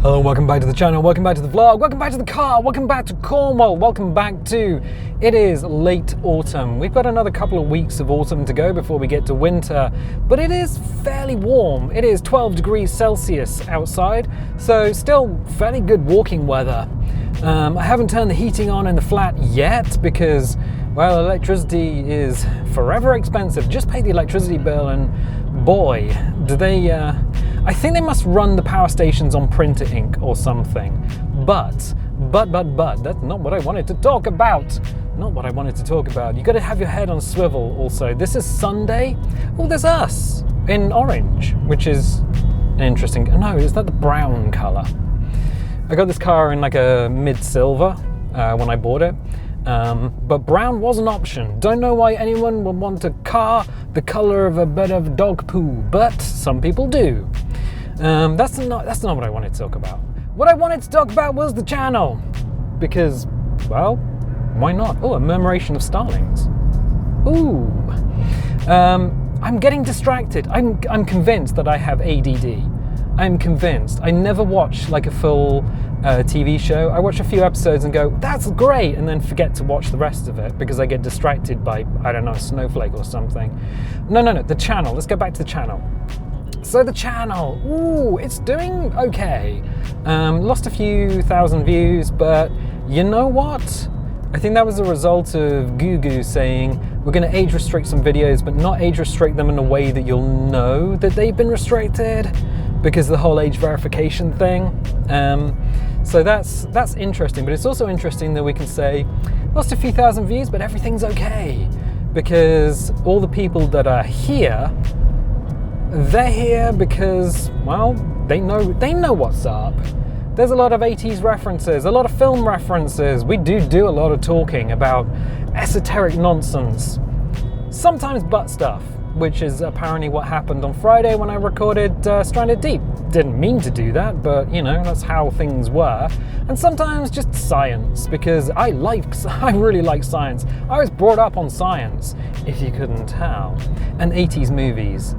Hello, welcome back to the channel, welcome back to the vlog, welcome back to the car, welcome back to Cornwall, welcome back to... It is late autumn. We've got another couple of weeks of autumn to go before we get to winter, but it is fairly warm. It is 12 degrees Celsius outside, so still fairly good walking weather. I haven't turned the heating on in the flat yet because, well, electricity is forever expensive. Just pay the electricity bill and boy, do they... I think they must run the power stations on printer ink or something. But, that's not what I wanted to talk about. Not what I wanted to talk about. You got to have your head on swivel also. This is Sunday. Oh, there's us in orange, which is an interesting... No, is that the brown color? I got this car in like a mid-silver when I bought it. But brown was an option. Don't know why anyone would want a car the color of a bit of dog poo, but some people do. That's not what I wanted to talk about. What I wanted to talk about was the channel, because, well, why not? Oh, a murmuration of starlings. Ooh, I'm getting distracted. I'm convinced that I have ADD. I'm convinced. I never watch like a full TV show. I watch a few episodes and go, that's great, and then forget to watch the rest of it because I get distracted by, I don't know, a snowflake or something. No, the channel. Let's go back to the channel. So the channel, ooh, it's doing okay. Lost a few thousand views, but you know what? I think that was a result of Google saying we're going to age restrict some videos, but not age restrict them in a way that you'll know that they've been restricted, because of the whole age verification thing. So that's interesting, but it's also interesting that we can say lost a few thousand views, but everything's okay, because all the people that are here, they're here because, well, they know what's up. There's a lot of 80s references, a lot of film references. We do a lot of talking about esoteric nonsense, sometimes butt stuff, which is apparently what happened on Friday when I recorded Stranded Deep. Didn't mean to do that, but you know, that's how things were. And sometimes just science, because I really like science. I was brought up on science, if you couldn't tell, and 80s movies.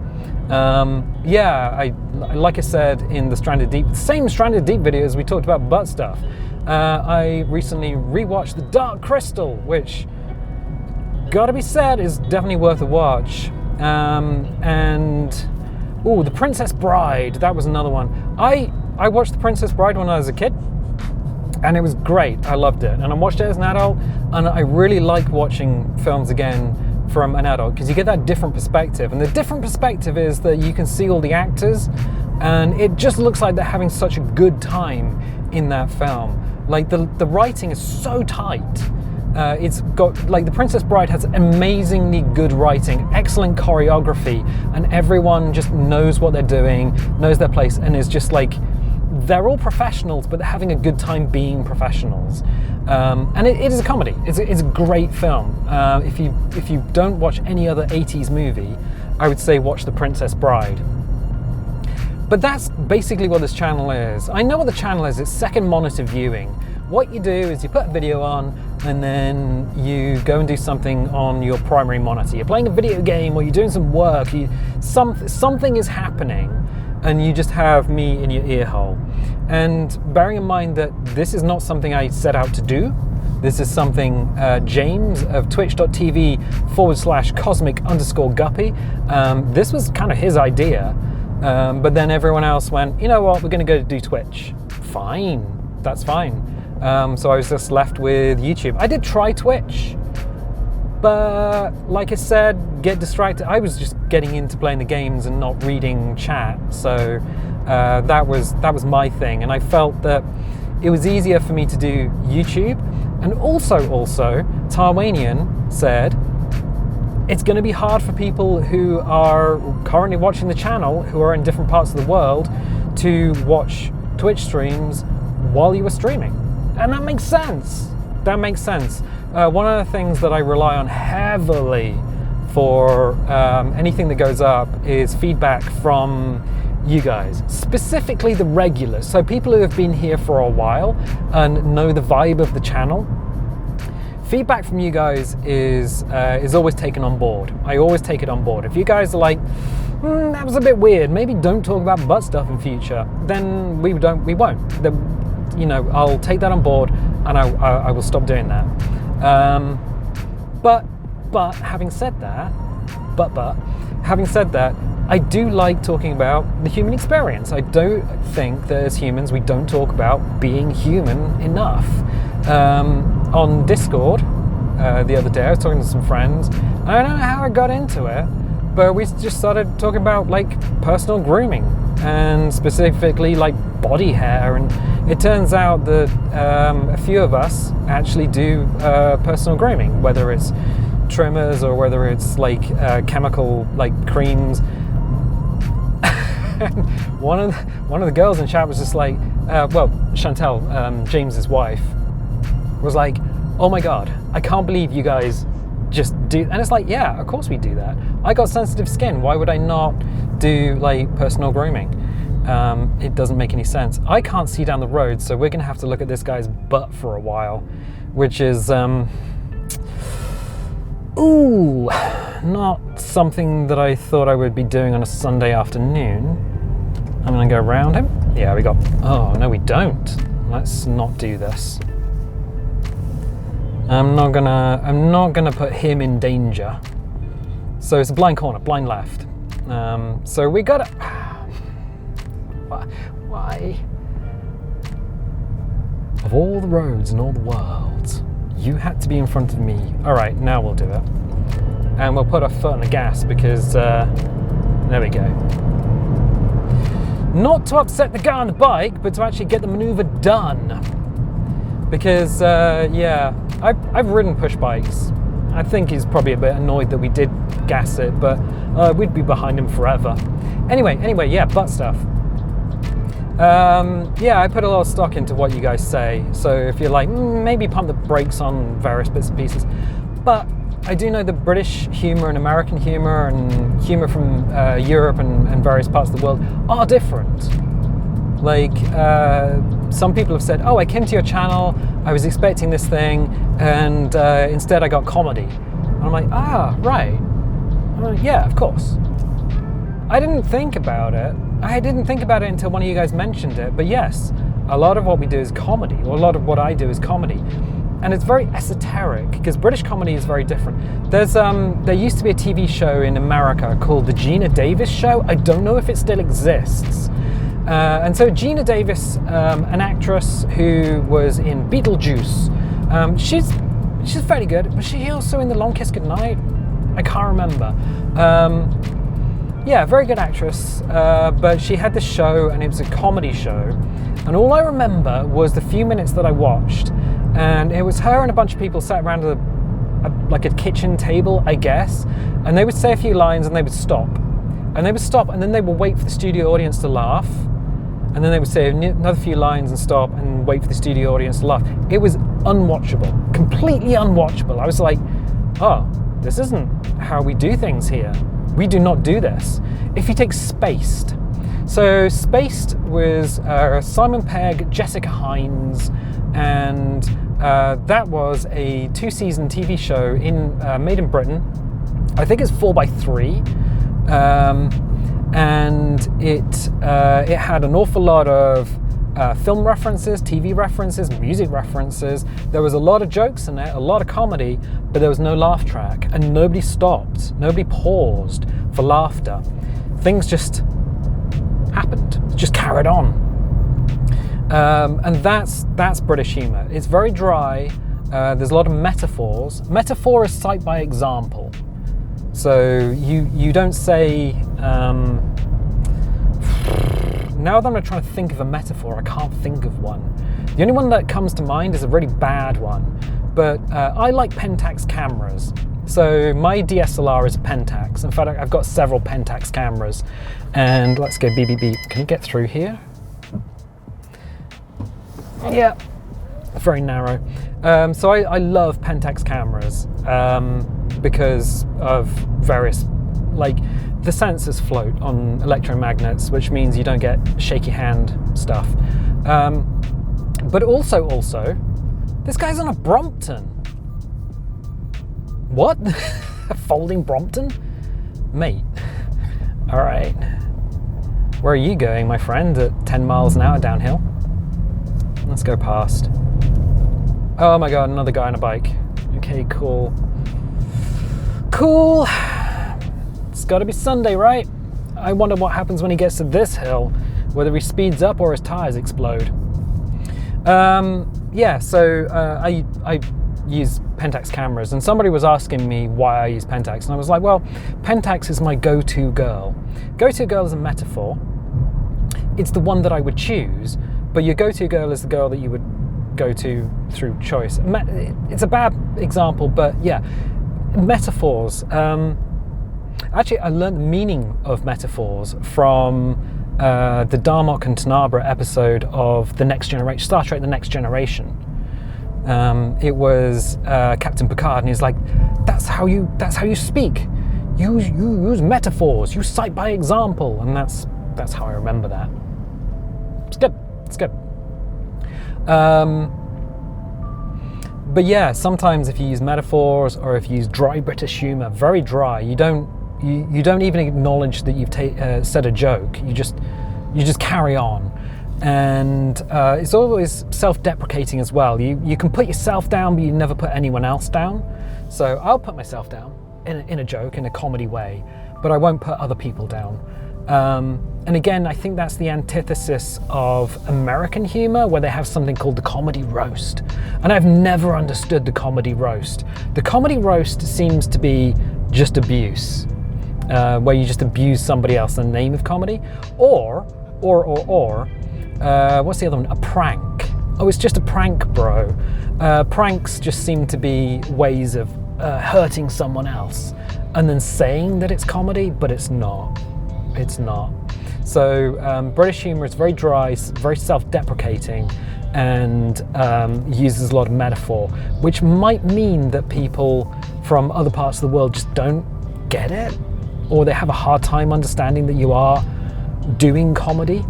Yeah, like I said in the Stranded Deep, the same Stranded Deep videos we talked about butt stuff. I recently rewatched The Dark Crystal, which, gotta be said, is definitely worth a watch. And The Princess Bride, that was another one. I watched The Princess Bride when I was a kid, and it was great. I loved it, and I watched it as an adult, and I really like watching films again from an adult, because you get that different perspective, and the different perspective is that you can see all the actors, and it just looks like they're having such a good time in that film. Like the writing is so tight. It's got, like, The Princess Bride has amazingly good writing, excellent choreography, and everyone just knows what they're doing, knows their place, and is just like, they're all professionals, but they're having a good time being professionals. And it is a comedy. It's a great film. If you don't watch any other 80s movie, I would say watch The Princess Bride. But that's basically what this channel is. I know what the channel is. It's second monitor viewing. What you do is you put a video on, and then you go and do something on your primary monitor. You're playing a video game, or you're doing some work. Something is happening, and you just have me in your ear hole. And bearing in mind that this is not something I set out to do. This is something James of twitch.tv/cosmic_guppy. This was kind of his idea. But then everyone else went, you know what, we're going to go do Twitch. Fine, that's fine. So I was just left with YouTube. I did try Twitch, but like I said, get distracted. I was just getting into playing the games and not reading chat. So that was my thing, and I felt that it was easier for me to do YouTube. And also, Tarwanian said it's going to be hard for people who are currently watching the channel, who are in different parts of the world, to watch Twitch streams while you were streaming. And that makes sense. That makes sense. One of the things that I rely on heavily for anything that goes up is feedback from you guys, specifically the regulars. So people who have been here for a while and know the vibe of the channel. Feedback from you guys is always taken on board. I always take it on board. If you guys are like, that was a bit weird. Maybe don't talk about butt stuff in future. Then we won't. Then, I'll take that on board, and I will stop doing that. But having said that, I do like talking about the human experience. I don't think that as humans we don't talk about being human enough. On Discord the other day, I was talking to some friends. I don't know how I got into it, but we just started talking about like personal grooming, and specifically like body hair. And it turns out that a few of us actually do personal grooming, whether it's trimmers or whether it's like chemical like creams. one of the girls in chat was just like, Chantel, James's wife, was like, oh my god, I can't believe you guys just do. And it's like, yeah, of course we do that. I got sensitive skin. Why would I not do like personal grooming? It doesn't make any sense. I can't see down the road, so we're gonna have to look at this guy's butt for a while, which is not something that I thought I would be doing on a Sunday afternoon. I'm gonna go around him. Yeah, we got. Oh no, we don't. Let's not do this. I'm not gonna put him in danger. So it's a blind corner, blind left. So we gotta. Why? Of all the roads in all the world, you had to be in front of me. All right, now we'll do it, and we'll put our foot on the gas because there we go. Not to upset the guy on the bike, but to actually get the maneuver done. Because I've ridden push bikes. I think he's probably a bit annoyed that we did gas it, but we'd be behind him forever. Anyway, yeah, butt stuff. I put a lot of stock into what you guys say. So if you're like, maybe pump the brakes on various bits and pieces. But I do know that British humour and American humour and humour from Europe and various parts of the world are different. Like, some people have said, oh, I came to your channel, I was expecting this thing, and instead I got comedy. And I'm like, right. I'm like, yeah, of course. I didn't think about it. I didn't think about it until one of you guys mentioned it. But yes, a lot of what we do is comedy, or a lot of what I do is comedy. And it's very esoteric, because British comedy is very different. There used to be a TV show in America called The Gina Davis Show. I don't know if it still exists. And so Gina Davis, an actress who was in Beetlejuice, she's fairly good, but she's also in The Long Kiss Goodnight. I can't remember. Very good actress, but she had this show and it was a comedy show. And all I remember was the few minutes that I watched, and it was her and a bunch of people sat around a kitchen table, I guess, and they would say a few lines and they would stop. And they would stop and then they would wait for the studio audience to laugh. And then they would say another few lines and stop and wait for the studio audience to laugh. It was unwatchable, completely unwatchable. I was like, oh, this isn't how we do things here. We do not do this. If you take Spaced. So Spaced was Simon Pegg, Jessica Hines, and that was a 2-season TV show made in Britain. I think it's 4x3. And it had an awful lot of film references, TV references, music references. There was a lot of jokes in it, a lot of comedy, but there was no laugh track, and nobody stopped, nobody paused for laughter. Things just happened, just carried on. And that's British humour. It's very dry. There's a lot of metaphors. Metaphor is cite by example. So you don't say, now that I'm trying to think of a metaphor, I can't think of one. The only one that comes to mind is a really bad one, but I like Pentax cameras. So my DSLR is a Pentax. In fact, I've got several Pentax cameras. And let's go beep, beep, beep. Can you get through here? Yeah, very narrow. So I love Pentax cameras. Because of various, like, the sensors float on electromagnets, which means you don't get shaky hand stuff. But also, this guy's on a Brompton. What? A folding Brompton? Mate, All right. Where are you going, my friend, at 10 miles an hour downhill? Let's go past. Oh my God, another guy on a bike. Okay, cool. Cool. It's got to be Sunday, right? I wonder what happens when he gets to this hill, whether he speeds up or his tires explode. Yeah, so I use Pentax cameras, and somebody was asking me why I use Pentax, and I was like, well, Pentax is my go-to girl. Go-to girl is a metaphor. It's the one that I would choose, but your go-to girl is the girl that you would go to through choice. It's a bad example, but yeah, metaphors. Actually, I learned the meaning of metaphors from the Darmok and Tanabra episode of the Next Generation, Star Trek: The Next Generation. It was Captain Picard, and he's like, "That's how you speak. You use metaphors. You cite by example," and that's how I remember that. It's good. It's good. But yeah, sometimes if you use metaphors or if you use dry British humour, very dry, you don't even acknowledge that you've said a joke. You just carry on, and it's always self-deprecating as well. You can put yourself down, but you never put anyone else down. So I'll put myself down in a joke, in a comedy way, but I won't put other people down. And again, I think that's the antithesis of American humour, where they have something called the comedy roast. And I've never understood the comedy roast. The comedy roast seems to be just abuse, where you just abuse somebody else in the name of comedy. Or, what's the other one? A prank. Oh, it's just a prank, bro. Pranks just seem to be ways of hurting someone else and then saying that it's comedy, but it's not. It's not. So British humour is very dry, very self-deprecating, and uses a lot of metaphor, which might mean that people from other parts of the world just don't get it, or they have a hard time understanding that you are doing comedy.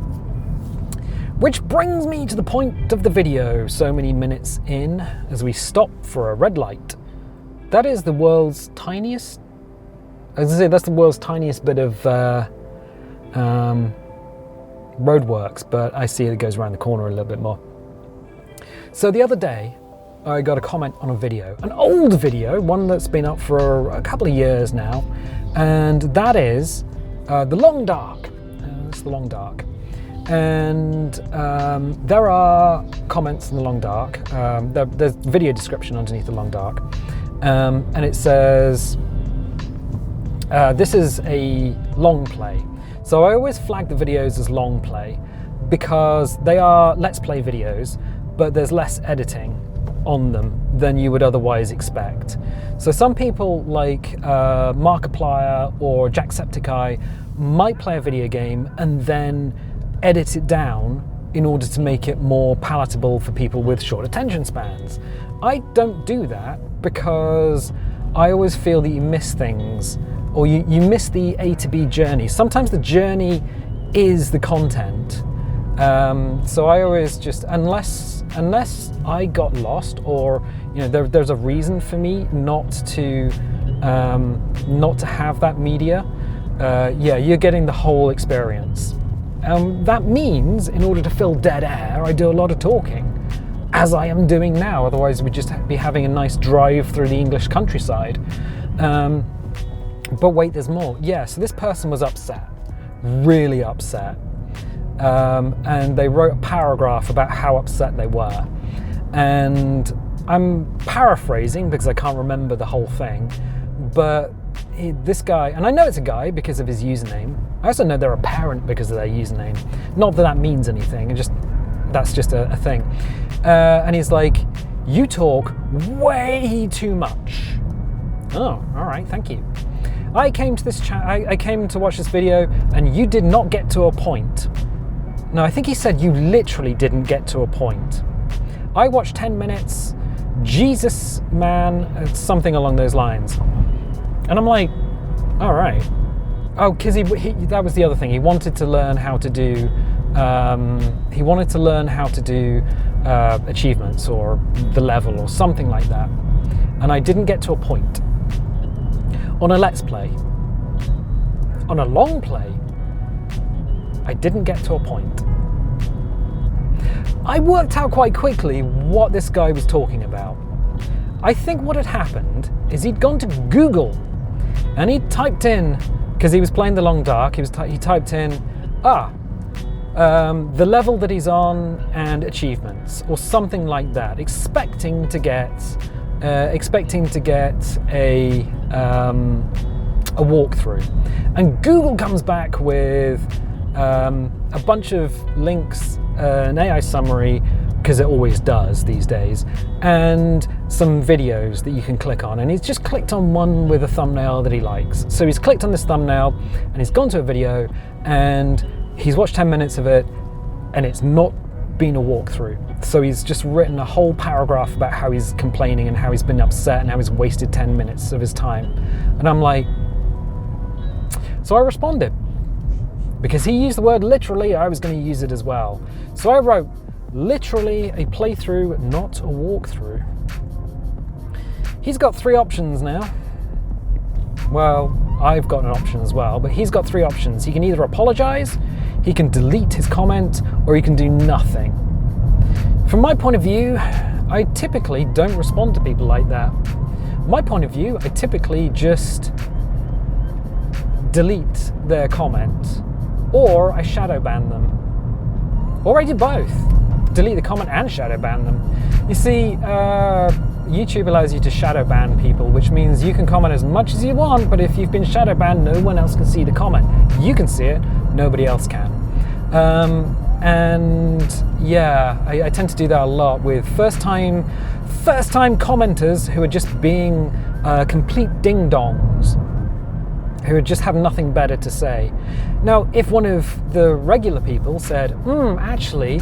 Which brings me to the point of the video, so many minutes in, as we stop for a red light. That is the world's tiniest, as I say, that's the world's tiniest bit of roadworks, but I see it goes around the corner a little bit more. So the other day, I got a comment on a video, an old video, one that's been up for a couple of years now, and that is The Long Dark. It's The Long Dark. And there are comments in The Long Dark. There's video description underneath The Long Dark. And it says, this is a long play. So I always flag the videos as long play because they are let's play videos, but there's less editing on them than you would otherwise expect. So some people like Markiplier or Jacksepticeye might play a video game and then edit it down in order to make it more palatable for people with short attention spans. I don't do that because I always feel that you miss things, or you miss the A to B journey. Sometimes the journey is the content. So I always just, unless I got lost, or there's a reason for me not to have that media, you're getting the whole experience. That means in order to fill dead air, I do a lot of talking, as I am doing now. Otherwise we'd just be having a nice drive through the English countryside. But wait, there's more. Yeah, so this person was upset, really upset. And they wrote a paragraph about how upset they were. And I'm paraphrasing because I can't remember the whole thing, but this guy, and I know it's a guy because of his username. I also know they're a parent because of their username. Not that that means anything, that's just a thing. And he's like, you talk way too much. Oh, all right, thank you. I came to this I came to watch this video and you did not get to a point. No, I think he said you literally didn't get to a point. I watched 10 minutes, Jesus, man, something along those lines. And I'm like, all right. Oh, because that was the other thing. He wanted to learn how to do, achievements or the level or something like that. And I didn't get to a point. On a Let's Play, On a long play, I didn't get to a point. I worked out quite quickly what this guy was talking about. I think what had happened is he'd gone to Google and he typed in, because he was playing the long dark, he typed in, the level that he's on and achievements, or something like that, expecting to get a walkthrough. And Google comes back with a bunch of links, an AI summary, because it always does these days, and some videos that you can click on. And he's just clicked on one with a thumbnail that he likes. So he's clicked on this thumbnail and he's gone to a video and he's watched 10 minutes of it, and it's not been a walkthrough. So he's just written a whole paragraph about how he's complaining and how he's been upset and how he's wasted 10 minutes of his time. And I'm like, so I responded. Because he used the word literally, I was going to use it as well. So I wrote, literally a playthrough, not a walkthrough. He's got 3 options now. Well, I've got an option as well, but he's got 3 options. He can either apologize, he can delete his comment, or he can do nothing. From my point of view, I typically don't respond to people like that. My point of view, I typically just delete their comment, or I shadow ban them, or I do both. Delete the comment and shadow ban them. You see, YouTube allows you to shadow ban people, which means you can comment as much as you want, but if you've been shadow banned, no one else can see the comment. You can see it, nobody else can. And yeah, I tend to do that a lot with first time commenters who are just being complete ding-dongs, who just have nothing better to say. Now, if one of the regular people said, actually,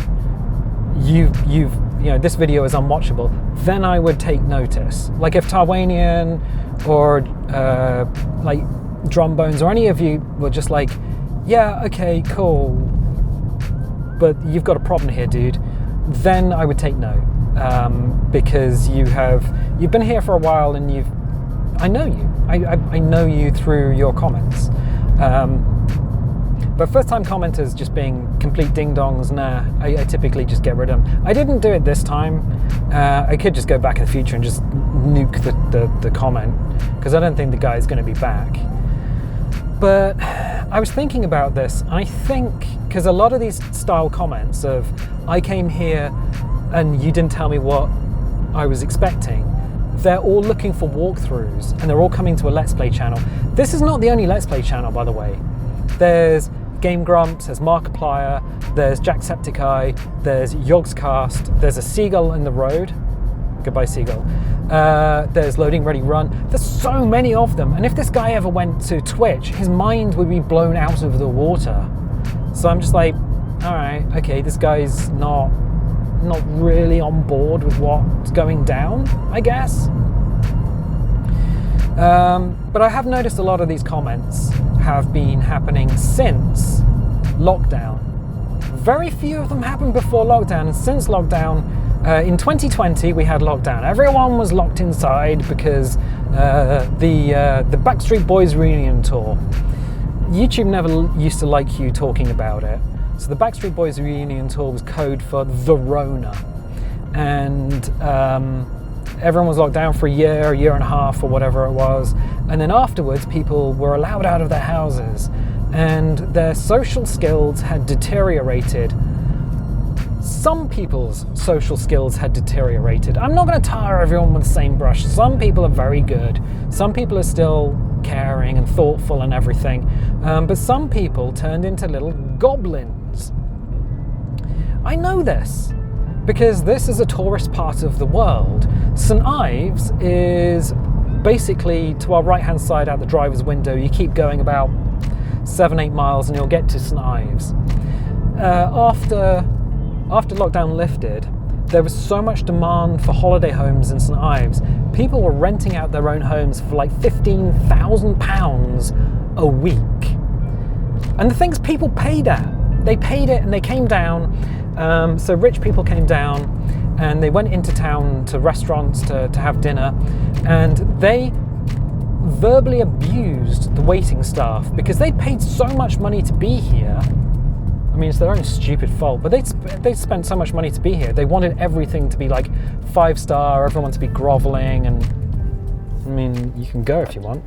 this video is unwatchable, then I would take notice. Like if Tarwanian or like Drumbones or any of you were just like, yeah, okay, cool, but you've got a problem here, dude, then I would take note, because you've been here for a while and I know you. I know you through your comments. But first-time commenters just being complete ding-dongs, nah, I typically just get rid of them. I didn't do it this time. I could just go back in the future and just nuke the comment, because I don't think the guy's going to be back. But I was thinking about this. I think, because a lot of these style comments of, I came here and you didn't tell me what I was expecting, they're all looking for walkthroughs, and they're all coming to a Let's Play channel. This is not the only Let's Play channel, by the way. There's Game Grumps, there's Markiplier, there's Jacksepticeye, there's Yogscast, there's a Seagull in the Road. Goodbye, Seagull. There's Loading Ready Run. There's so many of them. And if this guy ever went to Twitch, his mind would be blown out of the water. So I'm just like, all right, okay, this guy's not really on board with what's going down, I guess. But I have noticed a lot of these comments have been happening since lockdown. Very few of them happened before lockdown, and since lockdown, in 2020 we had lockdown. Everyone was locked inside because the Backstreet Boys reunion tour. YouTube never used to like you talking about it. So the Backstreet Boys reunion tour was code for the Rona. And everyone was locked down for a year and a half, or whatever it was. And then afterwards, people were allowed out of their houses, and their social skills had deteriorated. Some people's social skills had deteriorated. I'm not going to tar everyone with the same brush. Some people are very good. Some people are still caring and thoughtful and everything. But some people turned into little goblins. I know this because this is a tourist part of the world. St. Ives is basically to our right-hand side out the driver's window. You keep going about 7-8 miles and you'll get to St. Ives. After lockdown lifted, there was so much demand for holiday homes in St. Ives. People were renting out their own homes for like £15,000 a week. And the things people paid at, they paid it and they came down. So rich people came down and they went into town to restaurants to have dinner, and they verbally abused the waiting staff because they paid so much money to be here. I mean, it's their own stupid fault, but they spent so much money to be here. They wanted everything to be like 5-star, everyone to be groveling, and I mean, you can go if you want.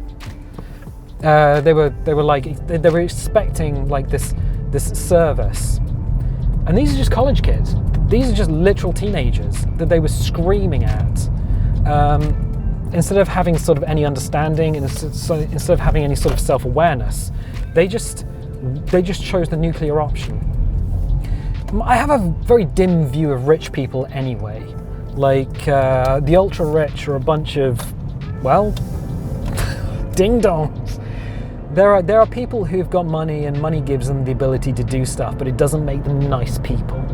They were expecting like this service, and these are just college kids. These are just literal teenagers that they were screaming at. Instead of having sort of any understanding, and instead of having any sort of self-awareness, they just chose the nuclear option. I have a very dim view of rich people anyway. Like, the ultra-rich are a bunch of, well, ding-dongs. There are people who've got money, and money gives them the ability to do stuff, but it doesn't make them nice people.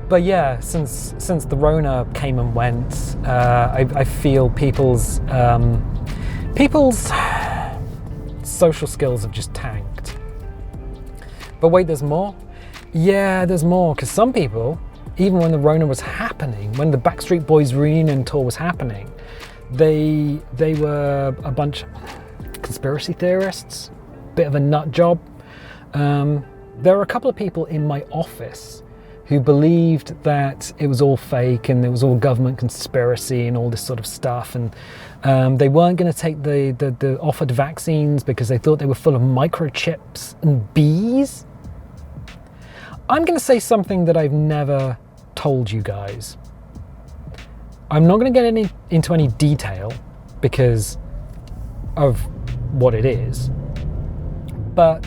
But yeah, since the Rona came and went, I feel people's social skills have just tanked. But wait, there's more? Yeah, there's more, because some people, even when the Rona was happening, when the Backstreet Boys reunion tour was happening, they were a bunch of conspiracy theorists, bit of a nut job. There were a couple of people in my office who believed that it was all fake and it was all government conspiracy and all this sort of stuff, and they weren't going to take the offered vaccines because they thought they were full of microchips and bees. I'm going to say something that I've never told you guys. I'm not going to get into any detail because of what it is, but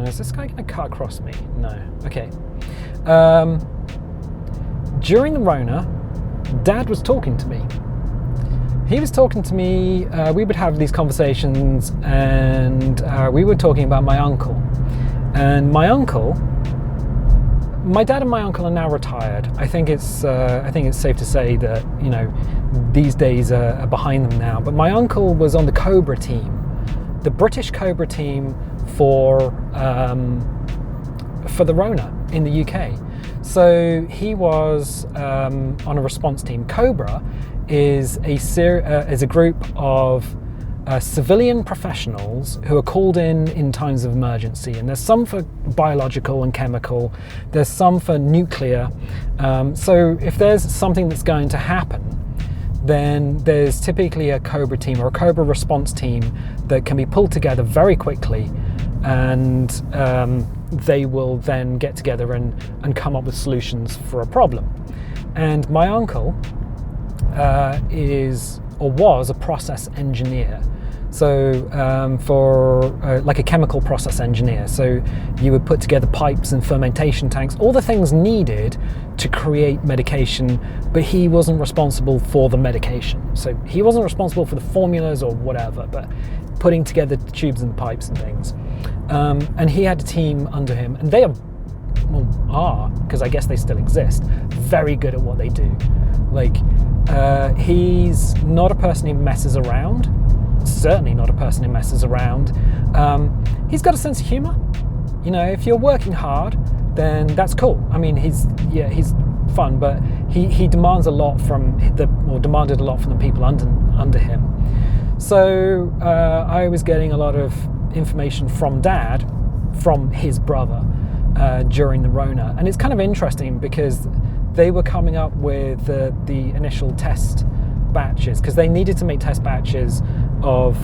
is this guy going to cut across me? No. Okay. During the Rona, Dad was talking to me. He was talking to me, we would have these conversations, and we were talking about my uncle. And my dad and my uncle are now retired. I think it's safe to say that, you know, these days are behind them now. But my uncle was on the Cobra team, the British Cobra team for the Rona in the UK. So he was on a response team. Cobra is a group of civilian professionals who are called in times of emergency, and there's some for biological and chemical, there's some for nuclear. So if there's something that's going to happen, then there's typically a Cobra team or a Cobra response team that can be pulled together very quickly, and they will then get together and come up with solutions for a problem. And my uncle was a process engineer. So for like a chemical process engineer. So you would put together pipes and fermentation tanks, all the things needed to create medication, but he wasn't responsible for the medication. So he wasn't responsible for the formulas or whatever, but putting together the tubes and the pipes and things. And he had a team under him, and they are, because I guess they still exist, very good at what they do. Like, he's not a person who messes around. Certainly not a person who messes around. He's got a sense of humor. You know, if you're working hard, then that's cool. I mean, he's fun, but he demands a lot demanded a lot from the people under him. So I was getting a lot of information from Dad, from his brother, during the Rona, and it's kind of interesting because they were coming up with the initial test batches, because they needed to make test batches of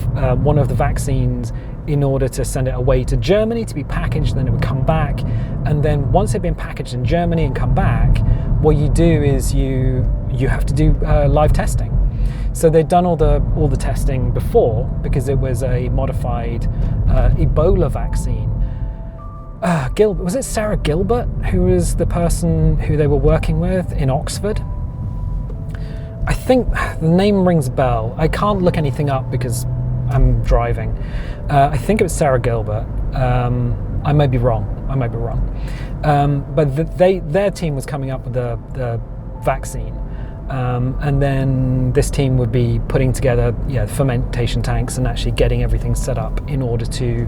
one of the vaccines in order to send it away to Germany to be packaged, then it would come back. And then once it had been packaged in Germany and come back, what you do is you have to do live testing. So they'd done all the testing before, because it was a modified Ebola vaccine. Was it Sarah Gilbert who was the person who they were working with in Oxford? I think the name rings a bell. I can't look anything up because I'm driving. I think it was Sarah Gilbert. I may be wrong. But their team was coming up with the vaccine. And then this team would be putting together fermentation tanks and actually getting everything set up in order to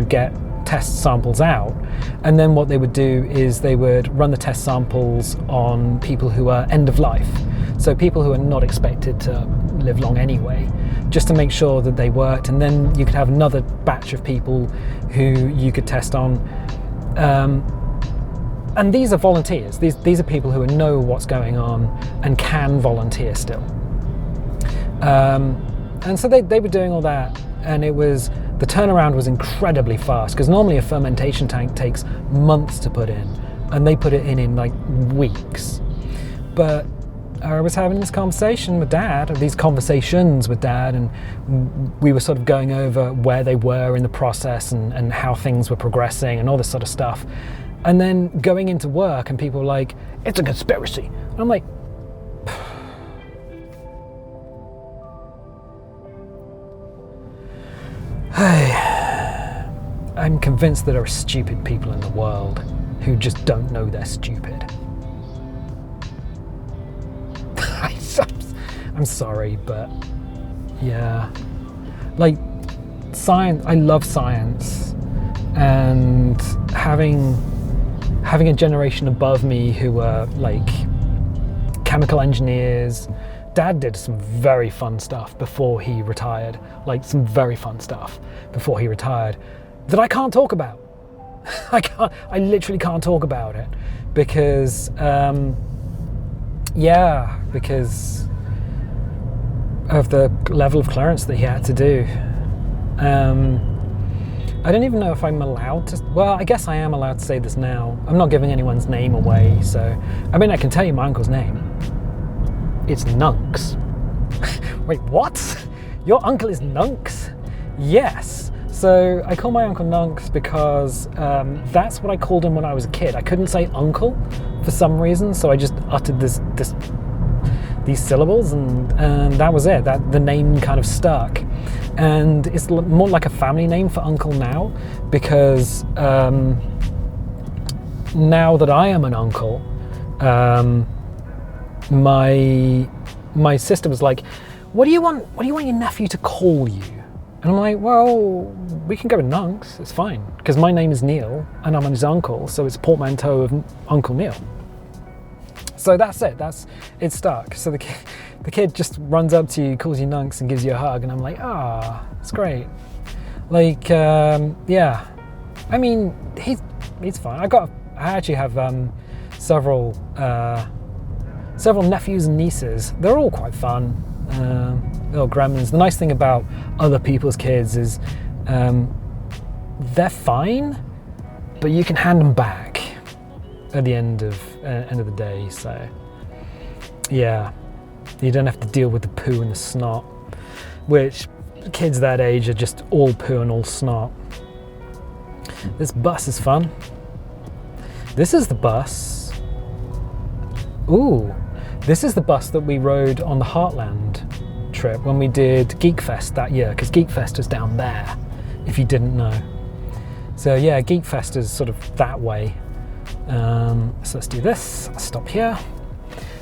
get test samples out. And then what they would do is they would run the test samples on people who are end of life. So people who are not expected to live long anyway, just to make sure that they worked. And then you could have another batch of people who you could test on. And these are volunteers. These are people who know what's going on and can volunteer still. And so they were doing all that, and the turnaround was incredibly fast, because normally a fermentation tank takes months to put in, and they put it in like weeks. But I was having this conversation with Dad, or these conversations with Dad, and we were sort of going over where they were in the process and how things were progressing and all this sort of stuff. And then going into work, and people were like, "It's a conspiracy." And I'm like, I'm convinced that there are stupid people in the world who just don't know they're stupid. I'm sorry, but yeah. Like, science, I love science, and having a generation above me who were like chemical engineers. Dad did some very fun stuff before he retired, like some very fun stuff before he retired that I can't talk about. I literally can't talk about it because, because of the level of clearance that he had to do. I don't even know if I'm allowed to, well, I guess I am allowed to say this now. I'm not giving anyone's name away, so, I mean, I can tell you my uncle's name. It's Nunks. Wait, what? Your uncle is Nunks? Yes. So I call my uncle Nunks because that's what I called him when I was a kid. I couldn't say uncle for some reason, so I just uttered these syllables, and that was it. That the name kind of stuck. And it's more like a family name for uncle now, because now that I am an uncle, my sister was like, what do you want your nephew to call you? And I'm like, well, we can go with Nunks, it's fine, because my name is Neil and I'm his uncle, so it's a portmanteau of Uncle Neil. So that's it, it stuck. So the kid just runs up to you, calls you Nunks, and gives you a hug, and I'm like, it's great. Like, yeah, I mean, he's fine. I actually have several nephews and nieces. They're all quite fun, little gremlins. The nice thing about other people's kids is they're fine, but you can hand them back at the end of the day. So yeah, you don't have to deal with the poo and the snot, which kids that age are just all poo and all snot. This bus is fun. This is the bus. Ooh, this is the bus that we rode on the Heartland trip when we did Geek Fest that year, because Geek Fest is down there, if you didn't know. So yeah, Geek Fest is sort of that way. So let's do this. I'll stop here.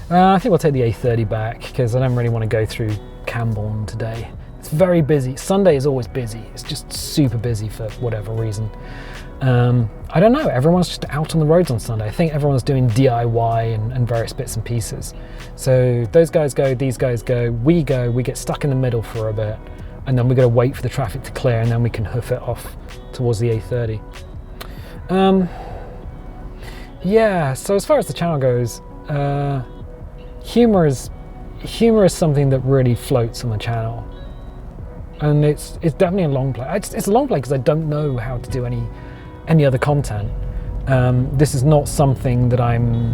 I think we'll take the A30 back, because I don't really want to go through Camborne today. It's very busy. Sunday is always busy. It's just super busy for whatever reason. I don't know, everyone's just out on the roads on Sunday. I think everyone's doing DIY and various bits and pieces. So those guys go, these guys go, we get stuck in the middle for a bit, and then we got to wait for the traffic to clear, and then we can hoof it off towards the A30. Yeah, so as far as the channel goes, humor is something that really floats on the channel. And it's definitely a long play. It's a long play because I don't know how to do any other content. This is not something that I'm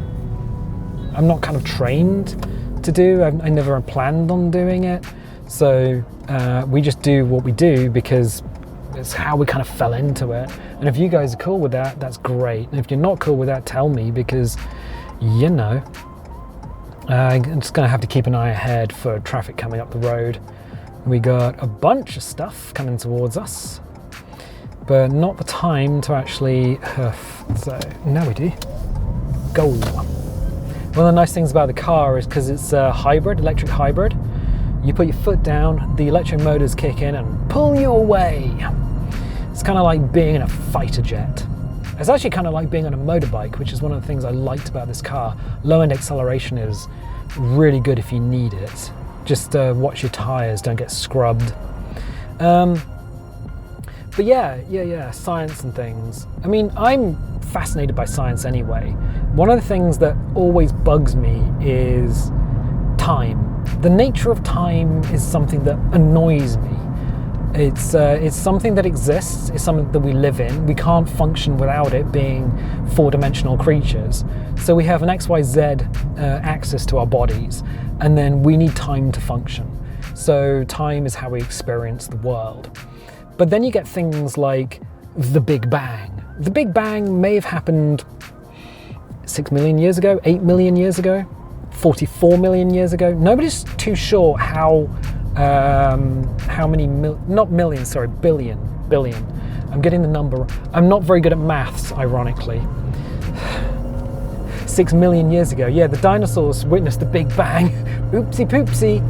not kind of trained to do. I never planned on doing it. So we just do what we do because it's how we kind of fell into it. And if you guys are cool with that, that's great. And if you're not cool with that, tell me, because, you know, I'm just gonna have to keep an eye ahead for traffic coming up the road. We got a bunch of stuff coming towards us, but not the time to actually hoof. So now we do. Go. One of the nice things about the car is because it's a hybrid, electric hybrid, you put your foot down, the electric motors kick in and pull you away. It's kind of like being in a fighter jet. It's actually kind of like being on a motorbike, which is one of the things I liked about this car. Low end acceleration is really good if you need it. Just watch your tires don't get scrubbed. But yeah, science and things. I mean, I'm fascinated by science anyway. One of the things that always bugs me is time. The nature of time is something that annoys me. It's something that exists, it's something that we live in. We can't function without it, being four-dimensional creatures. So we have an XYZ axis to our bodies, and then we need time to function. So time is how we experience the world. But then you get things like the Big Bang. The Big Bang may have happened 6 million years ago, 8 million years ago, 44 million years ago. Nobody's too sure how many, not millions, sorry, billion. I'm getting the number. I'm not very good at maths, ironically. 6 million years ago. Yeah, the dinosaurs witnessed the Big Bang. Oopsie poopsie.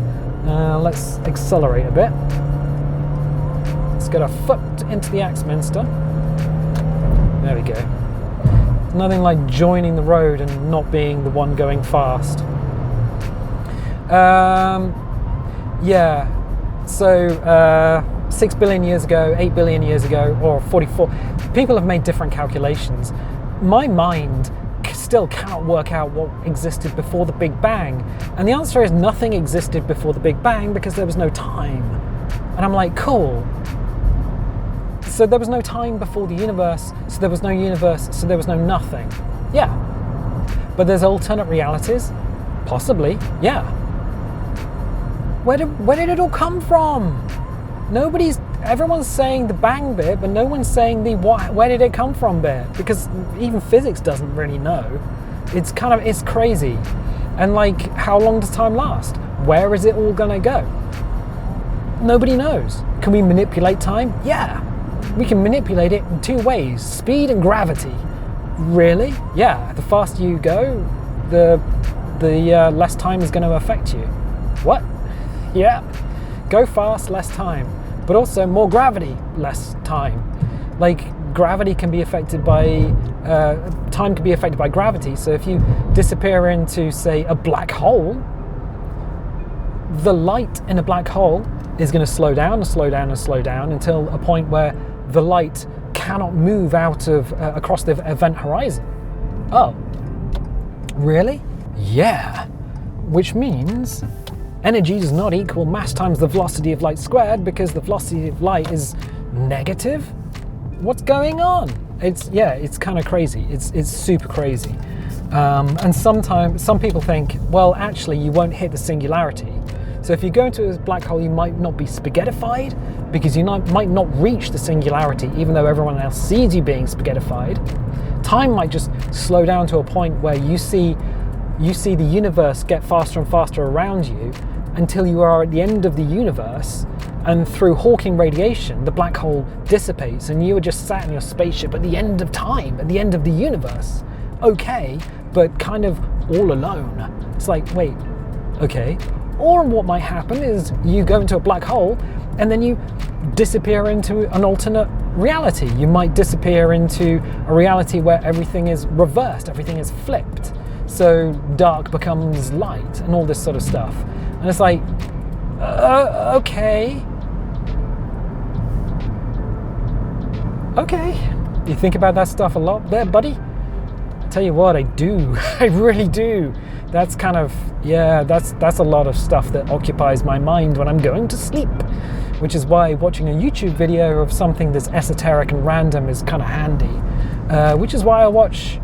Let's accelerate a bit. Let's get our foot into the Axminster. There we go. There's nothing like joining the road and not being the one going fast. Yeah, so 6 billion years ago, 8 billion years ago, or 44. People have made different calculations. My mind still cannot work out what existed before the Big Bang. And the answer is nothing existed before the Big Bang because there was no time. And I'm like, cool. So there was no time before the universe, so there was no universe, so there was no nothing. Yeah. But there's alternate realities? Possibly, yeah. Where did it all come from? Everyone's saying the bang bit, but no one's saying the where did it come from bit, because even physics doesn't really know. It's crazy. And like, how long does time last? Where is it all gonna go? Nobody knows. Can we manipulate time? Yeah. We can manipulate it in two ways, speed and gravity. Really? Yeah, the faster you go, the less time is going to affect you. What? Yeah, go fast, less time, but also more gravity, less time. Like, gravity can be affected by, time can be affected by gravity, so if you disappear into, say, a black hole, the light in a black hole is going to slow down and slow down and slow down until a point where the light cannot move out of across the event horizon. Oh, really? Yeah. Which means energy does not equal mass times the velocity of light squared, because the velocity of light is negative. What's going on? It's kind of crazy. It's super crazy. And sometimes some people think, well, actually, you won't hit the singularity. So if you go into a black hole, you might not be spaghettified, because you might not reach the singularity, even though everyone else sees you being spaghettified. Time might just slow down to a point where you see the universe get faster and faster around you until you are at the end of the universe, and through Hawking radiation, the black hole dissipates and you are just sat in your spaceship at the end of time, at the end of the universe. Okay, but kind of all alone. It's like, wait, okay. Or what might happen is you go into a black hole and then you disappear into an alternate reality. You might disappear into a reality where everything is reversed, everything is flipped. So dark becomes light and all this sort of stuff. And it's like, okay. Okay. You think about that stuff a lot there, buddy? I tell you what, I do. I really do. That's kind of, that's a lot of stuff that occupies my mind when I'm going to sleep, which is why watching a YouTube video of something that's esoteric and random is kind of handy, which is why I watch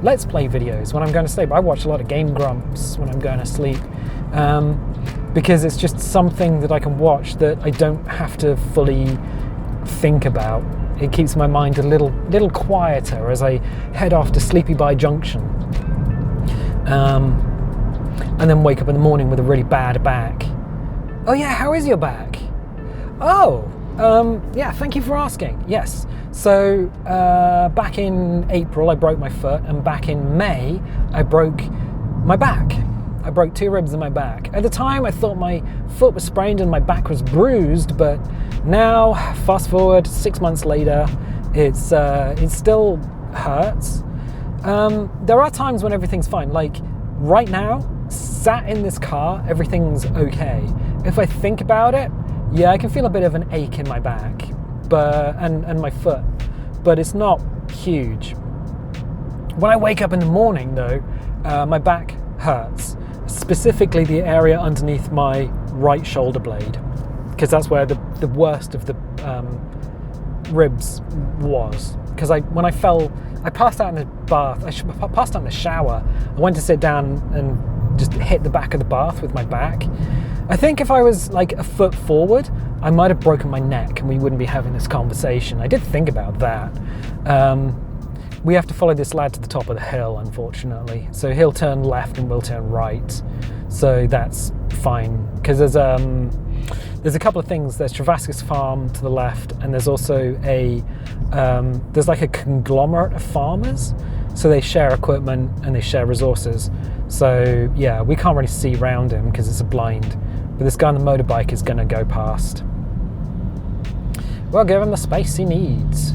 Let's Play videos when I'm going to sleep. I watch a lot of Game Grumps when I'm going to sleep, because it's just something that I can watch that I don't have to fully think about. It keeps my mind a little quieter as I head off to Sleepy By Junction. And then wake up in the morning with a really bad back. Oh yeah, how is your back? Oh, yeah, thank you for asking. Yes, so back in April I broke my foot, and back in May I broke my back. I broke 2 ribs in my back. At the time I thought my foot was sprained and my back was bruised, but now, fast forward 6 months later, it still hurts. There are times when everything's fine, like right now, sat in this car, everything's okay. If I think about it, yeah, I can feel a bit of an ache in my back, and my foot, but it's not huge. When I wake up in the morning, though, my back hurts, specifically the area underneath my right shoulder blade, because that's where the worst of the ribs was. Because when I fell, I passed out in the bath. I passed out in the shower. I went to sit down and just hit the back of the bath with my back. I think if I was like a foot forward, I might have broken my neck and we wouldn't be having this conversation. I did think about that. We have to follow this lad to the top of the hill, unfortunately. So he'll turn left and we'll turn right. So that's fine. Because there's a couple of things. There's Travascus Farm to the left, and there's also there's like a conglomerate of farmers. So they share equipment and they share resources. So yeah, we can't really see around him because it's a blind. But this guy on the motorbike is going to go past. We'll give him the space he needs.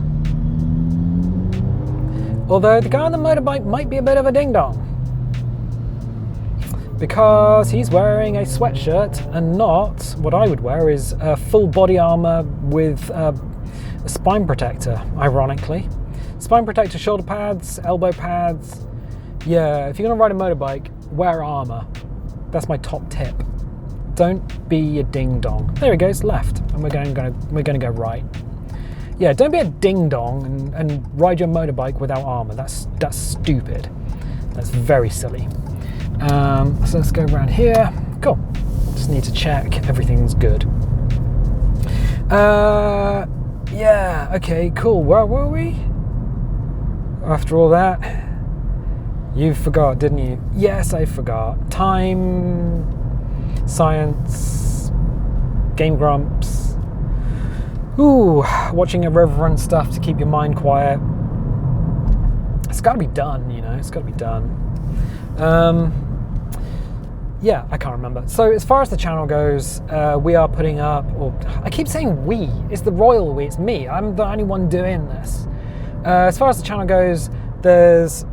Although the guy on the motorbike might be a bit of a ding-dong, because he's wearing a sweatshirt and not what I would wear is a full body armor with a spine protector, ironically. Spine protector, shoulder pads, elbow pads. Yeah, if you're going to ride a motorbike, wear armor. That's my top tip. Don't be a ding-dong. There he goes, left, and we're going to go right. Yeah, don't be a ding-dong and ride your motorbike without armor. That's stupid. That's very silly. So let's go around here. Cool. Just need to check everything's good. Yeah, okay, cool. Where were we? After all that, you forgot, didn't you? Yes, I forgot. Time, science, Game Grumps. Ooh, watching irreverent stuff to keep your mind quiet. It's got to be done, you know. It's got to be done. Yeah, I can't remember. So as far as the channel goes, we are putting up, or I keep saying we, it's the royal we, it's me. I'm the only one doing this. As far as the channel goes, there's,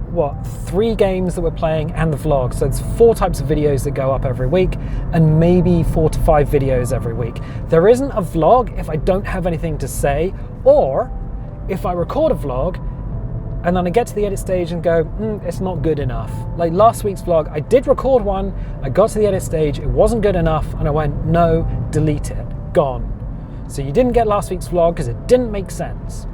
3 games that we're playing and the vlog. So it's 4 types of videos that go up every week and maybe 4 to 5 videos every week. There isn't a vlog if I don't have anything to say, or if I record a vlog and then I get to the edit stage and go, it's not good enough. Like last week's vlog, I did record one, I got to the edit stage, it wasn't good enough, and I went, no, delete it, gone. So you didn't get last week's vlog because it didn't make sense.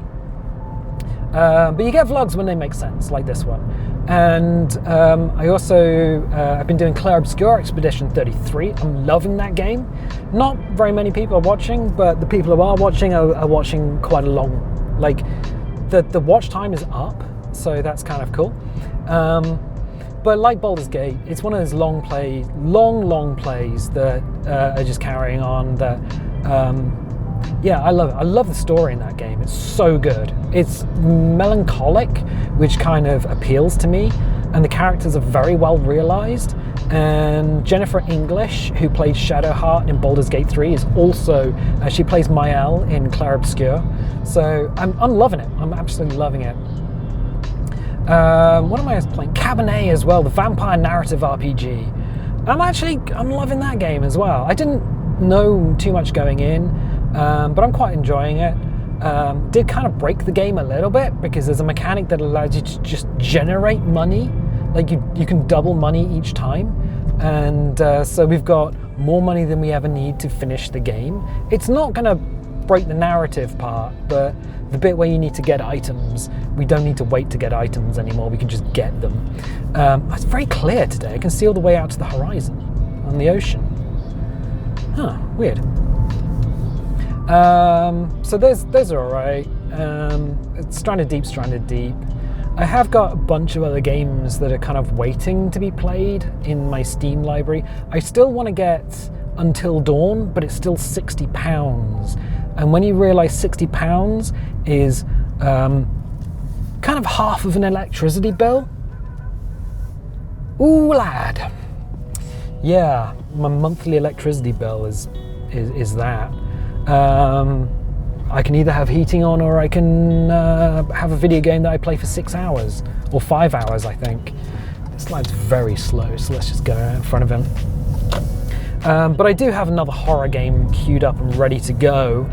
But you get vlogs when they make sense, like this one. And I also, I've been doing Clair Obscur Expedition 33. I'm loving that game. Not very many people are watching, but the people who are watching are watching quite a long, like, the watch time is up, so that's kind of cool. But like Baldur's Gate, it's one of those long plays that are just carrying on that, yeah, I love it. I love the story in that game. It's so good. It's melancholic, which kind of appeals to me, and the characters are very well realized. And Jennifer English, who played Shadowheart in Baldur's Gate 3, is also, she plays Mael in Clair Obscur. So I'm loving it. I'm absolutely loving it. What am I playing? Cabernet as well, the vampire narrative RPG. I'm loving that game as well. I didn't know too much going in, but I'm quite enjoying it. Did kind of break the game a little bit because there's a mechanic that allows you to just generate money. Like you can double money each time, and so we've got more money than we ever need to finish the game. It's not going to break the narrative part, but the bit where you need to get items, we don't need to wait to get items anymore. We can just get them. It's very clear today. I can see all the way out to the horizon on the ocean. Huh, weird. So those are all right. Stranded Deep. I have got a bunch of other games that are kind of waiting to be played in my Steam library. I still want to get Until Dawn, but it's still £60. And when you realise £60 is kind of half of an electricity bill, ooh lad. Yeah, my monthly electricity bill is that. I can either have heating on, or I can have a video game that I play for 6 hours or 5 hours, I think. This light's very slow, so let's just go in front of him. But I do have another horror game queued up and ready to go.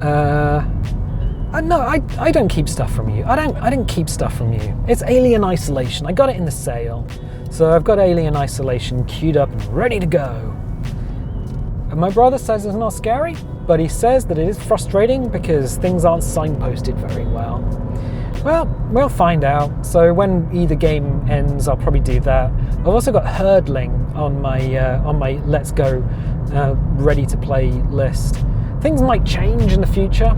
No, I don't keep stuff from you. I don't keep stuff from you. It's Alien Isolation. I got it in the sale. So I've got Alien Isolation queued up and ready to go. And my brother says it's not scary, but he says that it is frustrating because things aren't signposted very well. Well, we'll find out. So when either game ends, I'll probably do that. I've also got hurdling on my Let's Go ready to play list. Things might change in the future.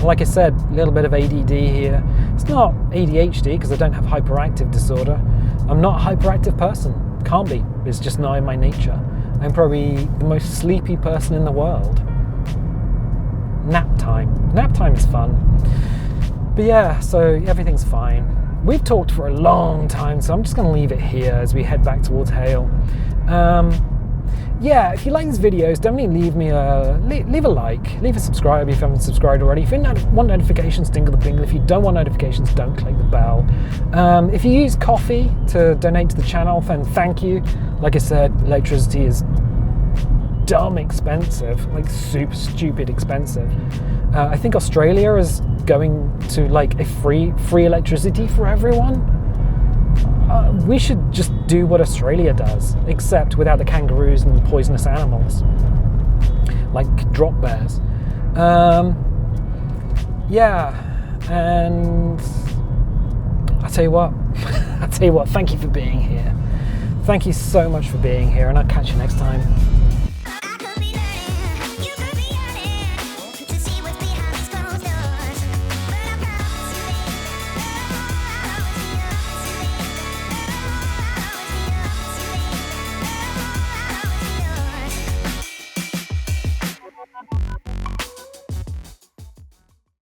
Like I said, a little bit of ADD here. It's not ADHD because I don't have hyperactive disorder. I'm not a hyperactive person. Can't be. It's just not in my nature. I'm probably the most sleepy person in the world. Nap time. Nap time is fun. But yeah, so everything's fine. We've talked for a long time, so I'm just going to leave it here as we head back towards Hale. Yeah, if you like these videos, definitely leave a like, leave a subscribe if you haven't subscribed already. If you want notifications, dingle the bingle. If you don't want notifications, don't click the bell. If you use Coffee to donate to the channel, then thank you. Like I said, electricity is dumb expensive, like super stupid expensive. I think Australia is going to like a free electricity for everyone. We should just do what Australia does, except without the kangaroos and poisonous animals, like drop bears. Yeah, and I'll tell you what, thank you for being here. Thank you so much for being here, and I'll catch you next time.